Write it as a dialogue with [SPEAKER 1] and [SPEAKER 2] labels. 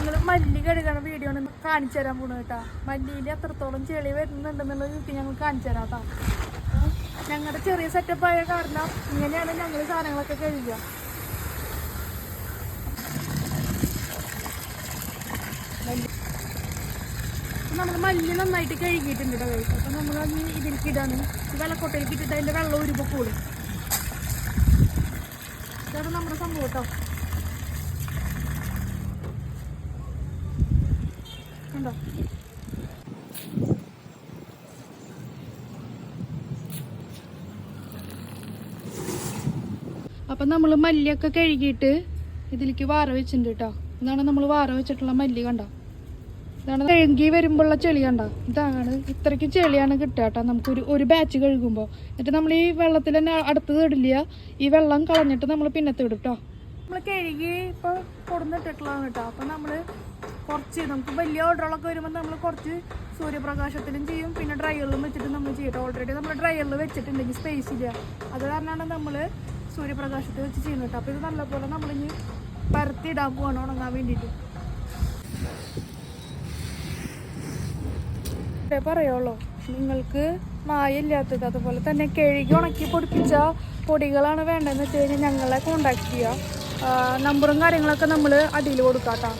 [SPEAKER 1] ഞങ്ങൾ മല്ലി കഴുകണ വീഡിയോ ആണ് കാണിച്ചു തരാൻ പോണു കേട്ടോ. മല്ലിയിൽ എത്രത്തോളം ചെളി വരുന്നുണ്ടെന്നുള്ള രീതി ഞങ്ങൾ കാണിച്ചു തരാം കേട്ടോ. ഞങ്ങളുടെ ചെറിയ സെറ്റപ്പ് ആയ കാരണം ഇങ്ങനെയാണ് ഞങ്ങൾ സാധനങ്ങളൊക്കെ കഴുകുക. നമ്മൾ മല്ലി നന്നായിട്ട് കഴുകിയിട്ടുണ്ട് കേട്ടോ. അപ്പം നമ്മൾ അത് ഇതിലേക്ക് ഇടാണ്. വെള്ളക്കൊട്ടയിലേക്ക് ഇട്ടിട്ട് അതിൻ്റെ വെള്ളം ഒരുമ്പോൾ കൂടും. ഇതാണ് നമ്മുടെ സംഭവം കേട്ടോ. കണ്ടോ? അപ്പം നമ്മൾ മല്ലിയൊക്കെ കഴുകിയിട്ട് ഇതിലേക്ക് വാറ വെച്ചിട്ടുണ്ട് കേട്ടോ. ഇതാണ് നമ്മൾ വാറ വെച്ചിട്ടുള്ള മല്ലി. കണ്ടോ? ഇതാണ് കഴുകി വരുമ്പോഴുള്ള ചെളി. കണ്ടോ? ഇതാണ് ഇത്രയ്ക്ക് ചെളിയാണ് കിട്ടുക കേട്ടോ നമുക്ക് ഒരു ബാച്ച് കഴുകുമ്പോൾ. എന്നിട്ട് നമ്മൾ ഈ വെള്ളത്തിൽ തന്നെ അടുത്തത് ഇടില്ല. ഈ വെള്ളം കളഞ്ഞിട്ട് നമ്മൾ പിന്നത്തെ ഇടും കേട്ടോ. നമ്മൾ കഴുകി ഇപ്പോൾ കൊടുന്നിട്ടിട്ടുള്ളതാണ് കേട്ടോ. അപ്പം നമ്മൾ കുറച്ച് നമുക്ക് വലിയ ഓർഡറുകളൊക്കെ വരുമ്പോൾ നമ്മൾ കുറച്ച് സൂര്യപ്രകാശത്തിലും ചെയ്യും, പിന്നെ ഡ്രൈയറിലും വെച്ചിട്ട് നമ്മൾ ചെയ്യട്ടെ. ഓൾറെഡി നമ്മൾ ഡ്രൈയറിൽ വെച്ചിട്ടുണ്ടെങ്കിൽ സ്പേസ് ഇല്ല. അത് കാരണമാണ് നമ്മൾ സൂര്യപ്രകാശത്തിൽ വെച്ച് ചെയ്യുന്നത് കേട്ടോ. അപ്പോൾ ഇത് നല്ലപോലെ നമ്മളിനി പരത്തിയിടാൻ പോകണം ഉണങ്ങാൻ വേണ്ടിയിട്ട്. പറയുള്ളൂ നിങ്ങൾക്ക് മായമില്ലാത്തത് അതുപോലെ തന്നെ കഴുകി ഉണക്കി പൊടിപ്പിച്ച പൊടികളാണ് വേണ്ടതെന്ന് വെച്ച് കഴിഞ്ഞാൽ ഞങ്ങളെ കോണ്ടാക്ട് ചെയ്യുക. നമ്പറും കാര്യങ്ങളൊക്കെ നമ്മൾ അടിയിൽ കൊടുക്കാം കേട്ടോ.